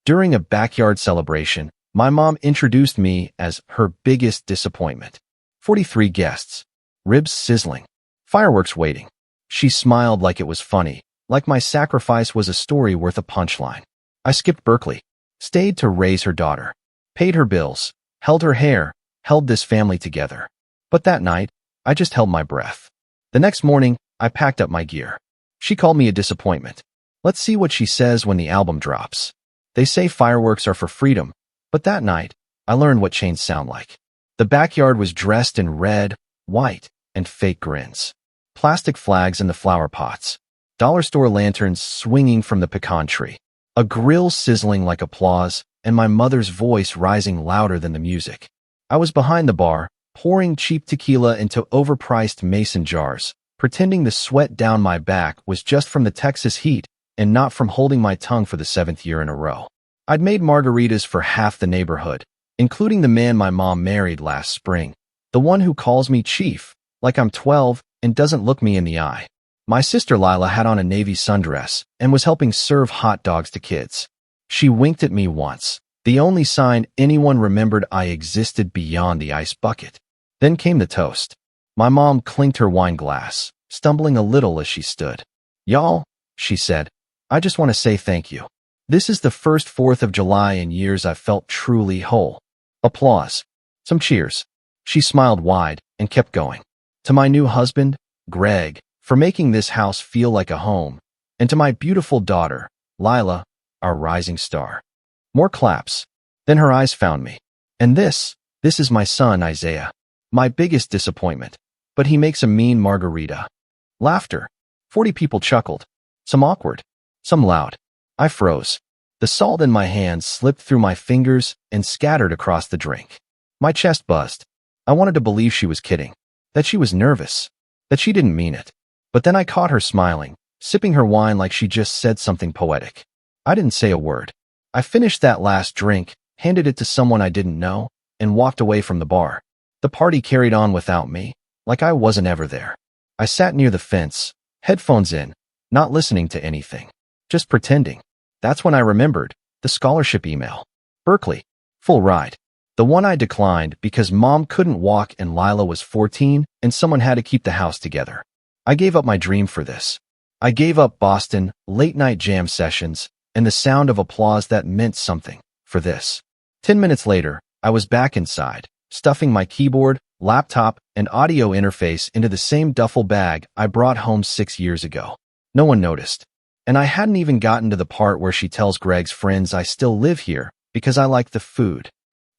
During a backyard celebration, my mom introduced me as her biggest disappointment. 43 guests. Ribs sizzling. Fireworks waiting. She smiled like it was funny, like my sacrifice was a story worth a punchline. I skipped Berkeley, stayed to raise her daughter, paid her bills, held her hair, held this family together. But that night, I just held my breath. The next morning, I packed up my gear. She called me a disappointment. Let's see what she says when the album drops. They say fireworks are for freedom, but that night, I learned what chains sound like. The backyard was dressed in red, white, and fake grins. Plastic flags in the flower pots. Dollar store lanterns swinging from the pecan tree. A grill sizzling like applause, and my mother's voice rising louder than the music. I was behind the bar, pouring cheap tequila into overpriced mason jars, pretending the sweat down my back was just from the Texas heat and not from holding my tongue for the 7th year in a row. I'd made margaritas for half the neighborhood, including the man my mom married last spring, the one who calls me chief, like I'm 12 and doesn't look me in the eye. My sister Lila had on a navy sundress and was helping serve hot dogs to kids. She winked at me once, the only sign anyone remembered I existed beyond the ice bucket. Then came the toast. My mom clinked her wine glass, stumbling a little as she stood. "Y'all," she said, "I just want to say thank you. This is the first 4th of July in years I've felt truly whole." Applause. Some cheers. She smiled wide and kept going. To my new husband, Greg, for making this house feel like a home, and to my beautiful daughter, Lila, our rising star. More claps. Then her eyes found me. "And this is my son, Isaiah. My biggest disappointment. But he makes a mean margarita." Laughter. 40 people chuckled. Some awkward. Some loud. I froze. The salt in my hands slipped through my fingers and scattered across the drink. My chest buzzed. I wanted to believe she was kidding. That she was nervous. That she didn't mean it. But then I caught her smiling, sipping her wine like she just said something poetic. I didn't say a word. I finished that last drink, handed it to someone I didn't know, and walked away from the bar. The party carried on without me, like I wasn't ever there. I sat near the fence, headphones in, not listening to anything, just pretending. That's when I remembered the scholarship email. Berkeley, full ride. The one I declined because mom couldn't walk and Lila was 14 and someone had to keep the house together. I gave up my dream for this. I gave up Boston, late-night jam sessions, and the sound of applause that meant something for this. 10 minutes later, I was back inside, stuffing my keyboard, laptop, and audio interface into the same duffel bag I brought home 6 years ago. No one noticed. And I hadn't even gotten to the part where she tells Greg's friends I still live here because I like the food.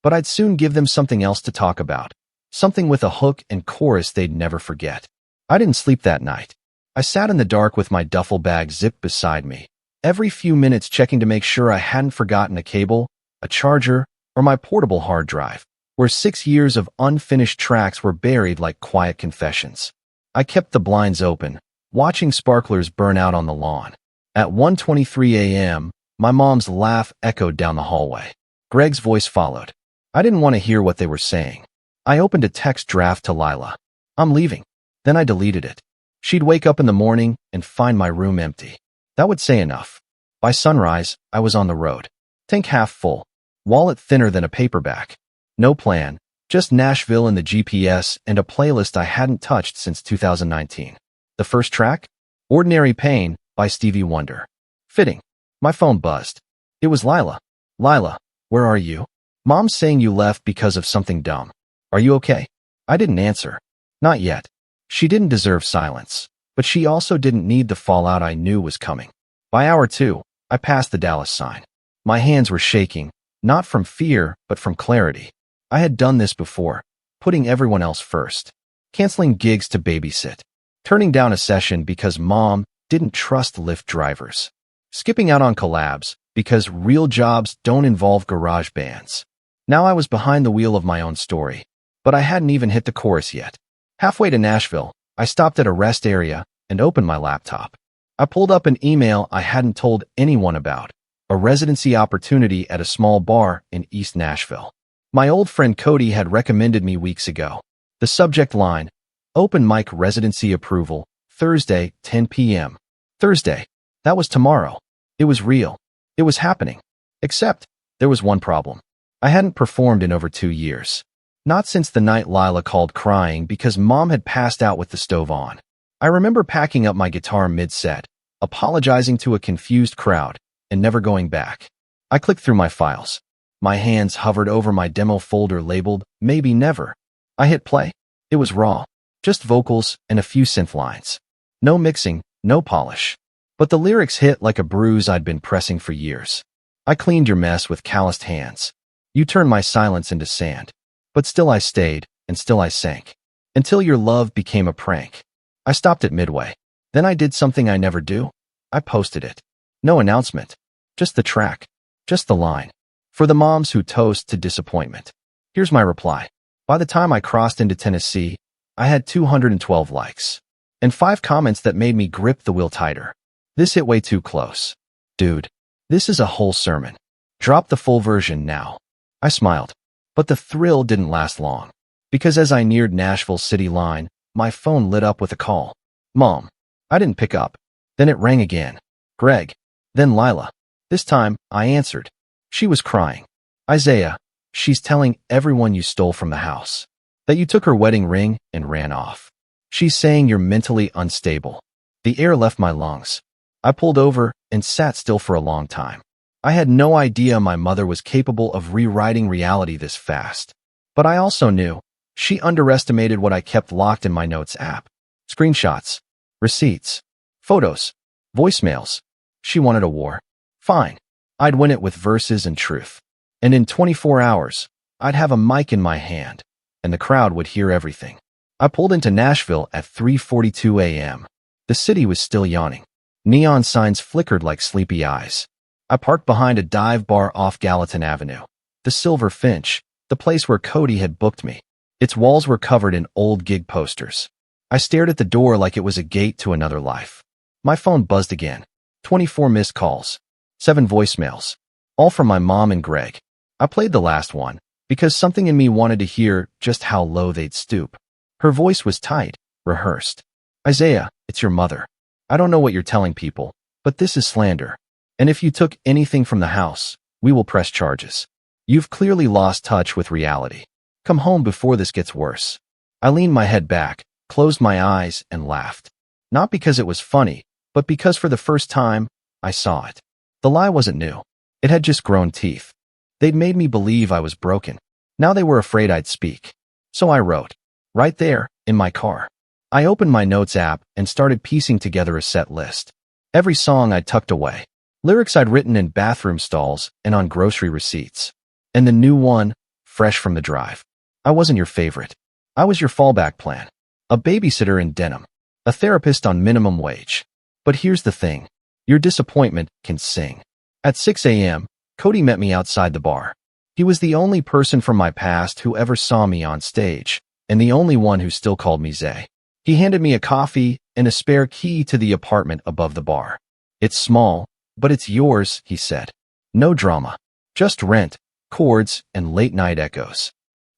But I'd soon give them something else to talk about, something with a hook and chorus they'd never forget. I didn't sleep that night. I sat in the dark with my duffel bag zipped beside me, every few minutes checking to make sure I hadn't forgotten a cable, a charger, or my portable hard drive, where 6 years of unfinished tracks were buried like quiet confessions. I kept the blinds open, watching sparklers burn out on the lawn. At 1:23 a.m., my mom's laugh echoed down the hallway. Greg's voice followed. I didn't want to hear what they were saying. I opened a text draft to Lila. "I'm leaving." Then I deleted it. She'd wake up in the morning and find my room empty. That would say enough. By sunrise, I was on the road. Tank half full. Wallet thinner than a paperback. No plan, just Nashville in the GPS and a playlist I hadn't touched since 2019. The first track? Ordinary Pain by Stevie Wonder. Fitting. My phone buzzed. It was Lila. "Lila, where are you? Mom's saying you left because of something dumb. Are you okay?" I didn't answer. Not yet. She didn't deserve silence, but she also didn't need the fallout I knew was coming. By hour 2, I passed the Dallas sign. My hands were shaking, not from fear, but from clarity. I had done this before, putting everyone else first. Canceling gigs to babysit. Turning down a session because mom didn't trust Lyft drivers. Skipping out on collabs because real jobs don't involve garage bands. Now I was behind the wheel of my own story, but I hadn't even hit the chorus yet. Halfway to Nashville, I stopped at a rest area and opened my laptop. I pulled up an email I hadn't told anyone about, a residency opportunity at a small bar in East Nashville. My old friend Cody had recommended me weeks ago. The subject line, "Open mic residency approval, Thursday, 10 p.m. Thursday. That was tomorrow. It was real. It was happening. Except, there was one problem. I hadn't performed in over 2 years. Not since the night Lila called crying because Mom had passed out with the stove on. I remember packing up my guitar mid-set, apologizing to a confused crowd, and never going back. I clicked through my files. My hands hovered over my demo folder labeled, Maybe Never. I hit play. It was raw. Just vocals and a few synth lines. No mixing, no polish. But the lyrics hit like a bruise I'd been pressing for years. I cleaned your mess with calloused hands. You turned my silence into sand. But still I stayed, and still I sank. Until your love became a prank. I stopped it midway. Then I did something I never do. I posted it. No announcement. Just the track. Just the line. For the moms who toast to disappointment. Here's my reply. By the time I crossed into Tennessee, I had 212 likes. And 5 comments that made me grip the wheel tighter. This hit way too close. Dude, this is a whole sermon. Drop the full version now. I smiled. But the thrill didn't last long. Because as I neared Nashville's city line, my phone lit up with a call. Mom. I didn't pick up. Then it rang again. Greg. Then Lila. This time, I answered. She was crying. Isaiah, she's telling everyone you stole from the house. That you took her wedding ring and ran off. She's saying you're mentally unstable. The air left my lungs. I pulled over and sat still for a long time. I had no idea my mother was capable of rewriting reality this fast. But I also knew she underestimated what I kept locked in my notes app. Screenshots, receipts, photos, voicemails. She wanted a war. Fine. I'd win it with verses and truth. And in 24 hours, I'd have a mic in my hand, and the crowd would hear everything. I pulled into Nashville at 3:42 a.m. The city was still yawning. Neon signs flickered like sleepy eyes. I parked behind a dive bar off Gallatin Avenue. The Silver Finch, the place where Cody had booked me. Its walls were covered in old gig posters. I stared at the door like it was a gate to another life. My phone buzzed again. 24 missed calls. 7 voicemails. All from my mom and Greg. I played the last one, because something in me wanted to hear just how low they'd stoop. Her voice was tight, rehearsed. Isaiah, it's your mother. I don't know what you're telling people, but this is slander. And if you took anything from the house, we will press charges. You've clearly lost touch with reality. Come home before this gets worse. I leaned my head back, closed my eyes, and laughed. Not because it was funny, but because for the first time, I saw it. The lie wasn't new. It had just grown teeth. They'd made me believe I was broken. Now they were afraid I'd speak. So I wrote. Right there, in my car. I opened my notes app and started piecing together a set list. Every song I'd tucked away. Lyrics I'd written in bathroom stalls and on grocery receipts. And the new one, fresh from the drive. I wasn't your favorite. I was your fallback plan. A babysitter in denim. A therapist on minimum wage. But here's the thing. Your disappointment can sing. At 6 a.m., Cody met me outside the bar. He was the only person from my past who ever saw me on stage, and the only one who still called me Zay. He handed me a coffee and a spare key to the apartment above the bar. It's small, but it's yours, he said. No drama. Just rent, chords, and late-night echoes.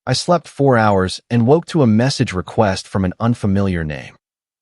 I slept 4 hours and woke to a message request from an unfamiliar name.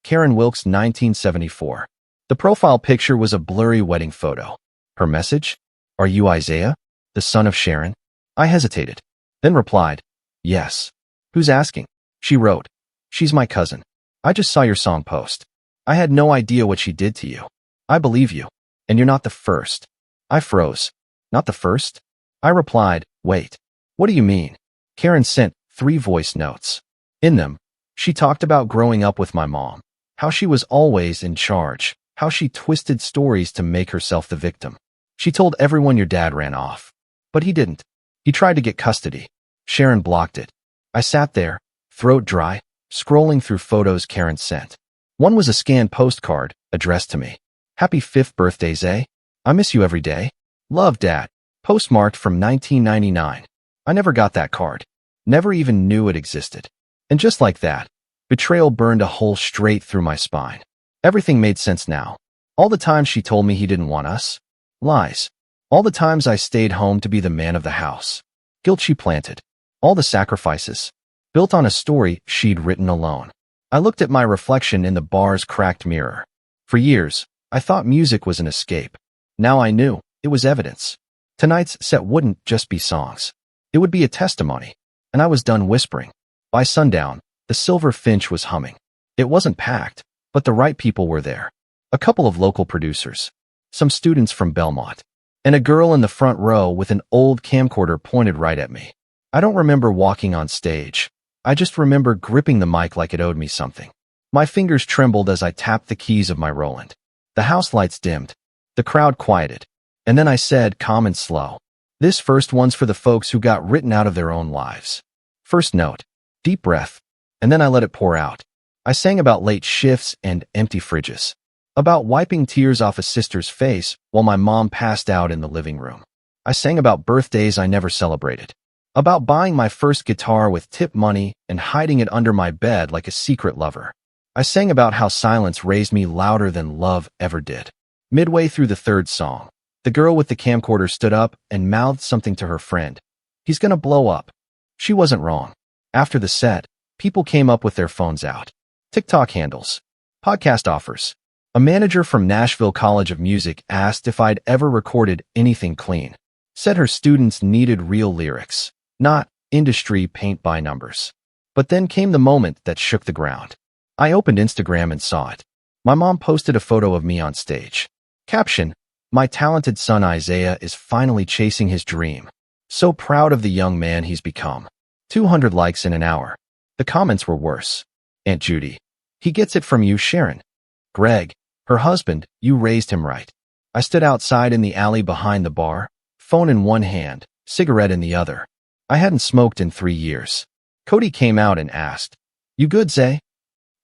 Karen Wilkes, 1974. The profile picture was a blurry wedding photo. Her message? Are you Isaiah, the son of Sharon? I hesitated, then replied, yes. Who's asking? She wrote, she's my cousin. I just saw your song post. I had no idea what she did to you. I believe you, and you're not the first. I froze. Not the first? I replied, wait. What do you mean? Karen sent 3 voice notes. In them, she talked about growing up with my mom, how she was always in charge, how she twisted stories to make herself the victim. She told everyone your dad ran off. But he didn't. He tried to get custody. Sharon blocked it. I sat there, throat dry, scrolling through photos Karen sent. One was a scanned postcard, addressed to me. Happy 5th birthday, Zay. I miss you every day. Love, Dad. Postmarked from 1999. I never got that card. Never even knew it existed. And just like that, betrayal burned a hole straight through my spine. Everything made sense now. All the times she told me he didn't want us. Lies. All the times I stayed home to be the man of the house. Guilt she planted. All the sacrifices. Built on a story she'd written alone. I looked at my reflection in the bar's cracked mirror. For years, I thought music was an escape. Now I knew it was evidence. Tonight's set wouldn't just be songs. It would be a testimony. And I was done whispering. By sundown, the Silver Finch was humming. It wasn't packed, but the right people were there. A couple of local producers, some students from Belmont, and a girl in the front row with an old camcorder pointed right at me. I don't remember walking on stage. I just remember gripping the mic like it owed me something. My fingers trembled as I tapped the keys of my Roland. The house lights dimmed. The crowd quieted. And then I said, calm and slow, "This first one's for the folks who got written out of their own lives." First note, deep breath, and then I let it pour out. I sang about late shifts and empty fridges, about wiping tears off a sister's face while my mom passed out in the living room. I sang about birthdays I never celebrated, about buying my first guitar with tip money and hiding it under my bed like a secret lover. I sang about how silence raised me louder than love ever did. Midway through the third song, the girl with the camcorder stood up and mouthed something to her friend. "He's gonna blow up." She wasn't wrong. After the set, people came up with their phones out. TikTok handles, podcast offers. A manager from Nashville College of Music asked if I'd ever recorded anything clean. Said her students needed real lyrics, not industry paint-by numbers. But then came the moment that shook the ground. I opened Instagram and saw it. My mom posted a photo of me on stage. Caption, "My talented son Isaiah is finally chasing his dream. So proud of the young man he's become." 200 likes in an hour. The comments were worse. "Aunt Judy, he gets it from you, Sharon. Greg, her husband, you raised him right." I stood outside in the alley behind the bar, phone in one hand, cigarette in the other. I hadn't smoked in 3 years. Cody came out and asked, "You good, Zay?"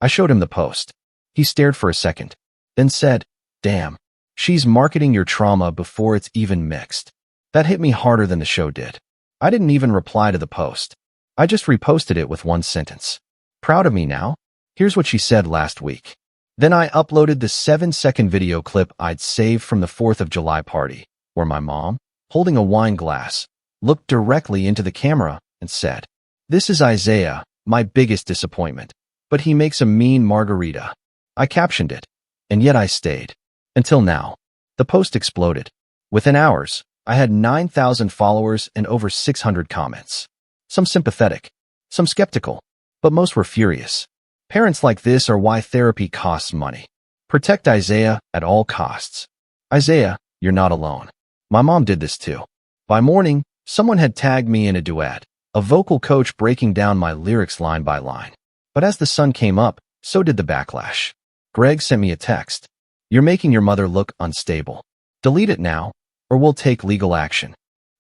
I showed him the post. He stared for a second, then said, "Damn, she's marketing your trauma before it's even mixed." That hit me harder than the show did. I didn't even reply to the post. I just reposted it with one sentence. "Proud of me now? Here's what she said last week." Then I uploaded the 7-second video clip I'd saved from the 4th of July party, where my mom, holding a wine glass, looked directly into the camera and said, "This is Isaiah, my biggest disappointment, but he makes a mean margarita." I captioned it, and yet I stayed. Until now. The post exploded. Within hours, I had 9,000 followers and over 600 comments. Some sympathetic, some skeptical, but most were furious. Parents like this are why therapy costs money. Protect Isaiah at all costs. Isaiah, you're not alone. My mom did this too. By morning, someone had tagged me in a duet, a vocal coach breaking down my lyrics line by line. But as the sun came up, so did the backlash. Greg sent me a text. "You're making your mother look unstable. Delete it now, or we'll take legal action."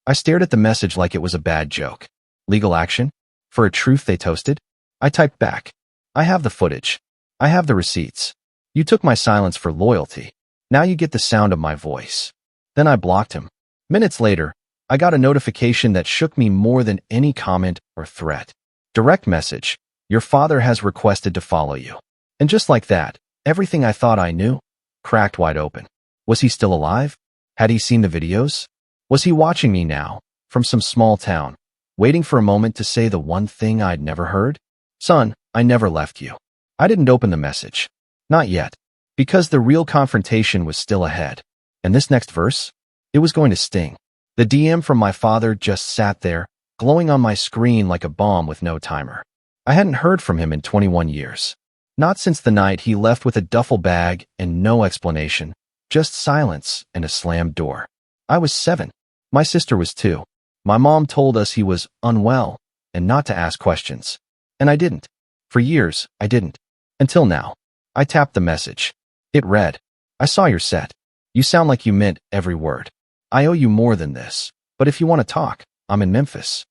I stared at the message like it was a bad joke. Legal action? For a truth they toasted? I typed back, "I have the footage. I have the receipts. You took my silence for loyalty. Now you get the sound of my voice." Then I blocked him. Minutes later, I got a notification that shook me more than any comment or threat. Direct message, "Your father has requested to follow you." And just like that, everything I thought I knew cracked wide open. Was he still alive? Had he seen the videos? Was he watching me now, from some small town, waiting for a moment to say the one thing I'd never heard? "Son, I never left you." I didn't open the message. Not yet. Because the real confrontation was still ahead. And this next verse? It was going to sting. The DM from my father just sat there, glowing on my screen like a bomb with no timer. I hadn't heard from him in 21 years. Not since the night he left with a duffel bag and no explanation, just silence and a slammed door. I was 7. My sister was 2. My mom told us he was unwell and not to ask questions. And I didn't. For years, I didn't. Until now. I tapped the message. It read, "I saw your set. You sound like you meant every word. I owe you more than this, but if you want to talk, I'm in Memphis."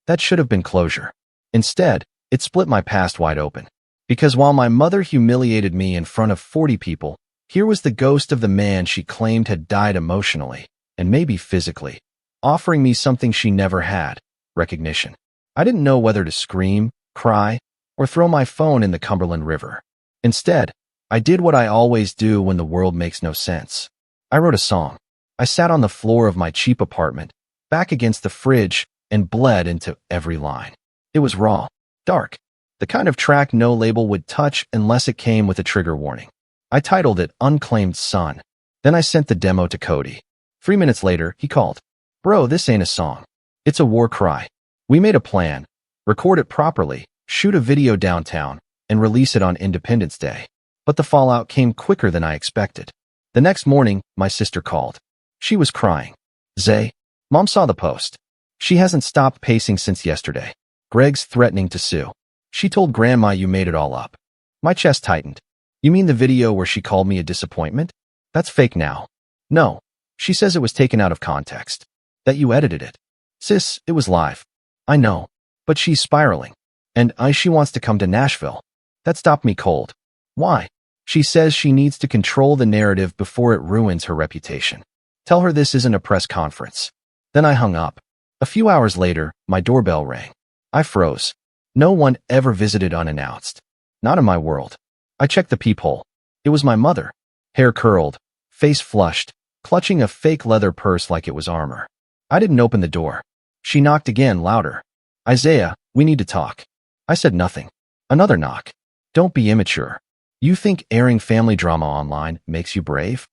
That should have been closure. Instead, it split my past wide open. Because while my mother humiliated me in front of 40 people, here was the ghost of the man she claimed had died emotionally, and maybe physically, offering me something she never had, recognition. I didn't know whether to scream, cry, or throw my phone in the Cumberland River. Instead, I did what I always do when the world makes no sense. I wrote a song. I sat on the floor of my cheap apartment, back against the fridge, and bled into every line. It was raw, dark, the kind of track no label would touch unless it came with a trigger warning. I titled it Unclaimed Son. Then I sent the demo to Cody. 3 minutes later, he called. Bro, this ain't a song. It's a war cry. We made a plan. Record it properly, shoot a video downtown, and release it on Independence Day. But the fallout came quicker than I expected. The next morning, my sister called. She was crying. Zay, Mom saw the post. She hasn't stopped pacing since yesterday. Greg's threatening to sue. She told Grandma you made it all up. My chest tightened. You mean the video where she called me a disappointment? That's fake now. No. She says it was taken out of context. That you edited it. Sis, it was live. I know. But she's spiraling. And she wants to come to Nashville. That stopped me cold. Why? She says she needs to control the narrative before it ruins her reputation. Tell her this isn't a press conference. Then I hung up. A few hours later, my doorbell rang. I froze. No one ever visited unannounced. Not in my world. I checked the peephole. It was my mother. Hair curled, face flushed, clutching a fake leather purse like it was armor. I didn't open the door. She knocked again, louder. Isaiah, we need to talk. I said nothing. Another knock. Don't be immature. You think airing family drama online makes you brave?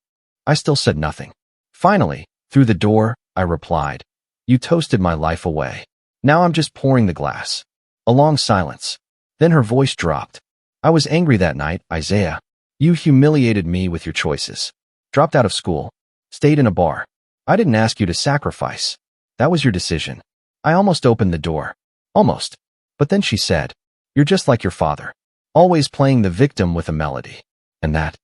I still said nothing. Finally, through the door, I replied. You toasted my life away. Now I'm just pouring the glass. A long silence. Then her voice dropped. I was angry that night, Isaiah. You humiliated me with your choices. Dropped out of school. Stayed in a bar. I didn't ask you to sacrifice. That was your decision. I almost opened the door. Almost. But then she said, you're just like your father. Always playing the victim with a melody. And that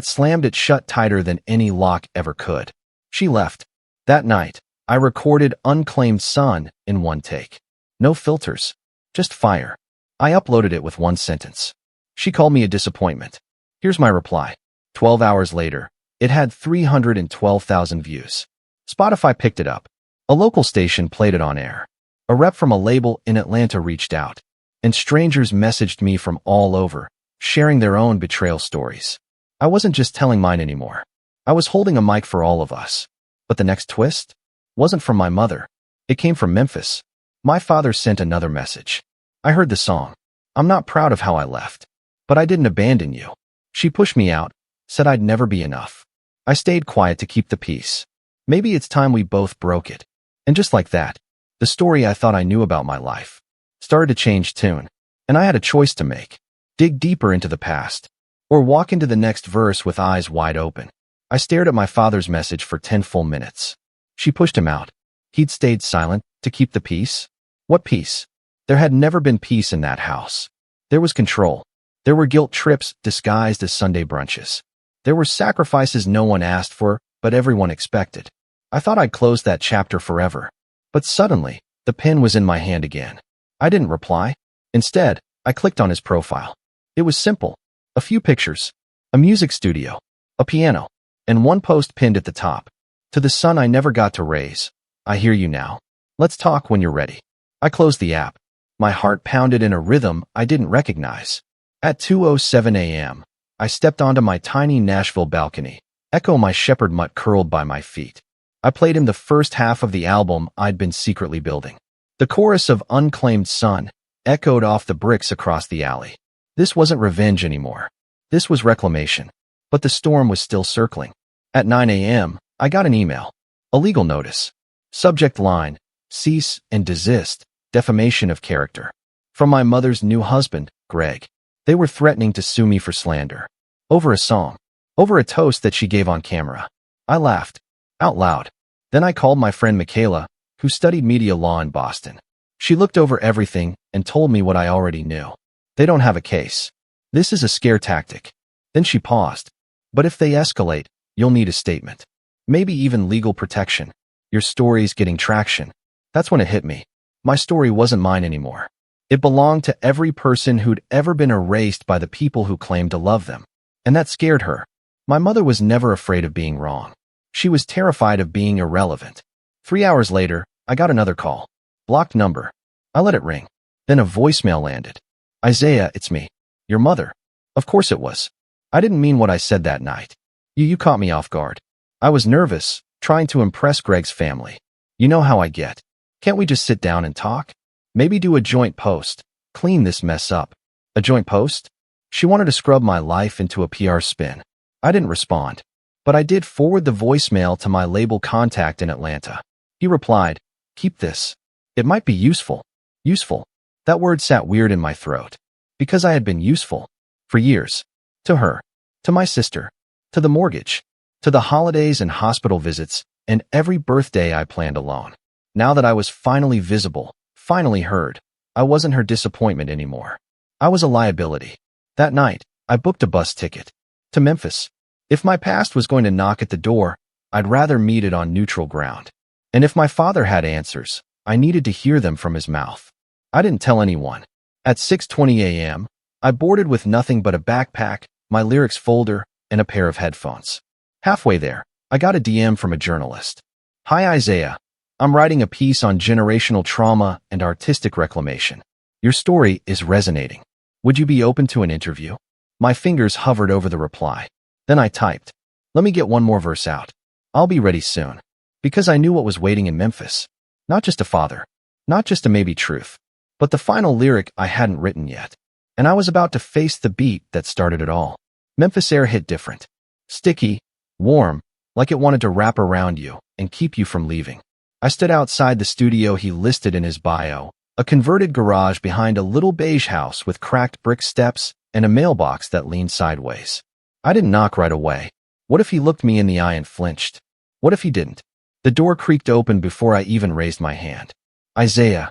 slammed it shut tighter than any lock ever could. She left. That night, I recorded Unclaimed Son in one take. No filters. Just fire. I uploaded it with one sentence. She called me a disappointment. Here's my reply. 12 hours later, it had 312,000 views. Spotify picked it up. A local station played it on air. A rep from a label in Atlanta reached out. And strangers messaged me from all over, sharing their own betrayal stories. I wasn't just telling mine anymore. I was holding a mic for all of us. But the next twist wasn't from my mother. It came from Memphis. My father sent another message. I heard the song. I'm not proud of how I left. But I didn't abandon you. She pushed me out, said I'd never be enough. I stayed quiet to keep the peace. Maybe it's time we both broke it. And just like that, the story I thought I knew about my life started to change tune. And I had a choice to make. Dig deeper into the past. Or walk into the next verse with eyes wide open. I stared at my father's message for 10 full minutes. She pushed him out. He'd stayed silent to keep the peace. What peace? There had never been peace in that house. There was control. There were guilt trips disguised as Sunday brunches. There were sacrifices no one asked for, but everyone expected. I thought I'd closed that chapter forever. But suddenly, the pen was in my hand again. I didn't reply. Instead, I clicked on his profile. It was simple. A few pictures. A music studio. A piano. And one post pinned at the top. To the son I never got to raise. I hear you now. Let's talk when you're ready. I closed the app. My heart pounded in a rhythm I didn't recognize. At 2:07 a.m., I stepped onto my tiny Nashville balcony, echo my shepherd mutt curled by my feet. I played him the first half of the album I'd been secretly building. The chorus of Unclaimed Son echoed off the bricks across the alley. This wasn't revenge anymore. This was reclamation. But the storm was still circling. At 9 a.m., I got an email. A legal notice. Subject line, cease and desist, defamation of character. From my mother's new husband, Greg. They were threatening to sue me for slander. Over a song. Over a toast that she gave on camera. I laughed. Out loud. Then I called my friend Michaela, who studied media law in Boston. She looked over everything and told me what I already knew. They don't have a case. This is a scare tactic. Then she paused. But if they escalate, you'll need a statement. Maybe even legal protection. Your story's getting traction. That's when it hit me. My story wasn't mine anymore. It belonged to every person who'd ever been erased by the people who claimed to love them. And that scared her. My mother was never afraid of being wrong. She was terrified of being irrelevant. 3 hours later, I got another call. Blocked number. I let it ring. Then a voicemail landed. Isaiah, it's me. Your mother. Of course it was. I didn't mean what I said that night. You caught me off guard. I was nervous, trying to impress Greg's family. You know how I get. Can't we just sit down and talk? Maybe do a joint post. Clean this mess up. A joint post? She wanted to scrub my life into a PR spin. I didn't respond. But I did forward the voicemail to my label contact in Atlanta. He replied, "Keep this. It might be useful." Useful. That word sat weird in my throat. Because I had been useful. For years. To her. To my sister. To the mortgage. To the holidays and hospital visits, and every birthday I planned alone. Now that I was finally visible, finally heard, I wasn't her disappointment anymore. I was a liability. That night, I booked a bus ticket. To Memphis. If my past was going to knock at the door, I'd rather meet it on neutral ground. And if my father had answers, I needed to hear them from his mouth. I didn't tell anyone. At 6:20 a.m., I boarded with nothing but a backpack, my lyrics folder, and a pair of headphones. Halfway there, I got a DM from a journalist. "Hi Isaiah. I'm writing a piece on generational trauma and artistic reclamation. Your story is resonating. Would you be open to an interview?" My fingers hovered over the reply. Then I typed, "Let me get one more verse out. I'll be ready soon." Because I knew what was waiting in Memphis. Not just a father. Not just a maybe truth. But the final lyric I hadn't written yet. And I was about to face the beat that started it all. Memphis air hit different. Sticky, warm, like it wanted to wrap around you and keep you from leaving. I stood outside the studio he listed in his bio, a converted garage behind a little beige house with cracked brick steps and a mailbox that leaned sideways. I didn't knock right away. What if he looked me in the eye and flinched? What if he didn't? The door creaked open before I even raised my hand. "Isaiah."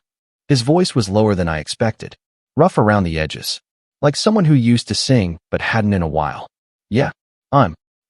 His voice was lower than I expected, rough around the edges, like someone who used to sing but hadn't in a while. "Yeah,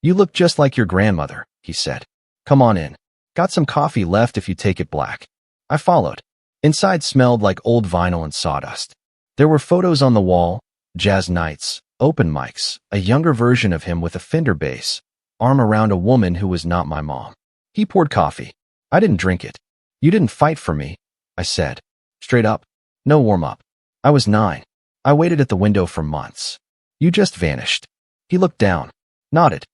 You look just like your grandmother," he said. "Come on in. Got some coffee left if you take it black." I followed. Inside smelled like old vinyl and sawdust. There were photos on the wall, jazz nights, open mics, a younger version of him with a Fender bass, arm around a woman who was not my mom. He poured coffee. I didn't drink it. "You didn't fight for me," I said. Straight up. No warm-up. I was 9. I waited at the window for months. "You just vanished." He looked down. Nodded.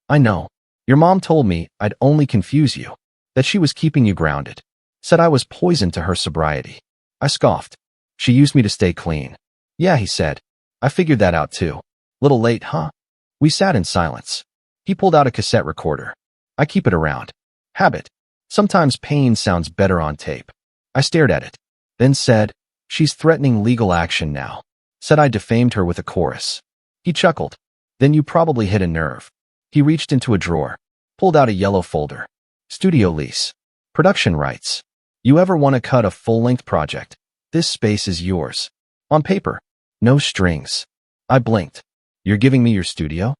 "I know. Your mom told me I'd only confuse you. That she was keeping you grounded. Said I was poison to her sobriety." I scoffed. "She used me to stay clean." "Yeah," he said. "I figured that out too. Little late, huh?" We sat in silence. He pulled out a cassette recorder. I keep it around. Habit. Sometimes pain sounds better on tape. I stared at it. Then said, "She's threatening legal action now." Said I defamed her with a chorus. He chuckled. "Then you probably hit a nerve." He reached into a drawer, pulled out a yellow folder. "Studio lease. Production rights. You ever want to cut a full-length project? This space is yours. On paper. No strings." I blinked. "You're giving me your studio?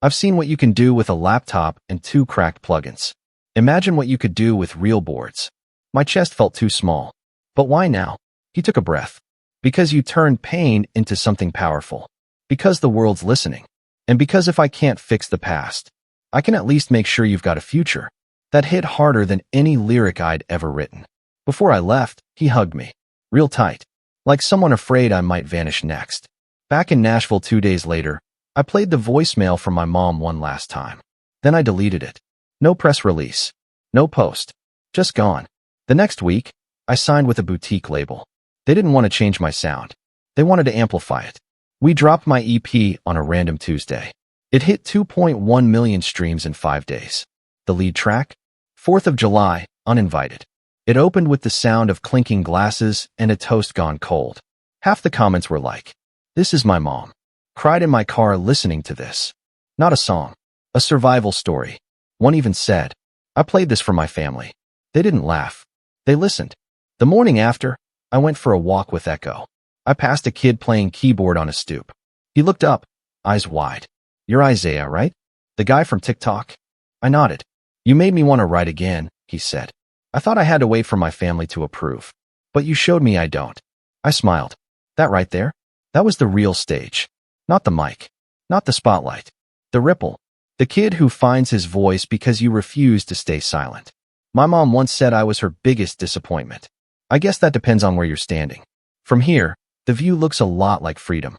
I've seen what you can do with a laptop and 2 cracked plugins. Imagine what you could do with real boards." My chest felt too small. "But why now?" He took a breath. "Because you turned pain into something powerful. Because the world's listening. And because if I can't fix the past, I can at least make sure you've got a future." That hit harder than any lyric I'd ever written. Before I left, he hugged me. Real tight. Like someone afraid I might vanish next. Back in Nashville 2 days later, I played the voicemail from my mom one last time. Then I deleted it. No press release. No post. Just gone. The next week, I signed with a boutique label. They didn't want to change my sound. They wanted to amplify it. We dropped my EP on a random Tuesday. It hit 2.1 million streams in 5 days. The lead track? 4th of July, Uninvited. It opened with the sound of clinking glasses and a toast gone cold. Half the comments were like, "This is my mom. Cried in my car listening to this." Not a song. A survival story. One even said, "I played this for my family." They didn't laugh. They listened. The morning after, I went for a walk with Echo. I passed a kid playing keyboard on a stoop. He looked up, eyes wide. "You're Isaiah, right? The guy from TikTok?" I nodded. "You made me want to write again," he said. "I thought I had to wait for my family to approve. But you showed me I don't." I smiled. That right there? That was the real stage. Not the mic. Not the spotlight. The ripple. The kid who finds his voice because you refuse to stay silent. My mom once said I was her biggest disappointment. I guess that depends on where you're standing. From here, the view looks a lot like freedom.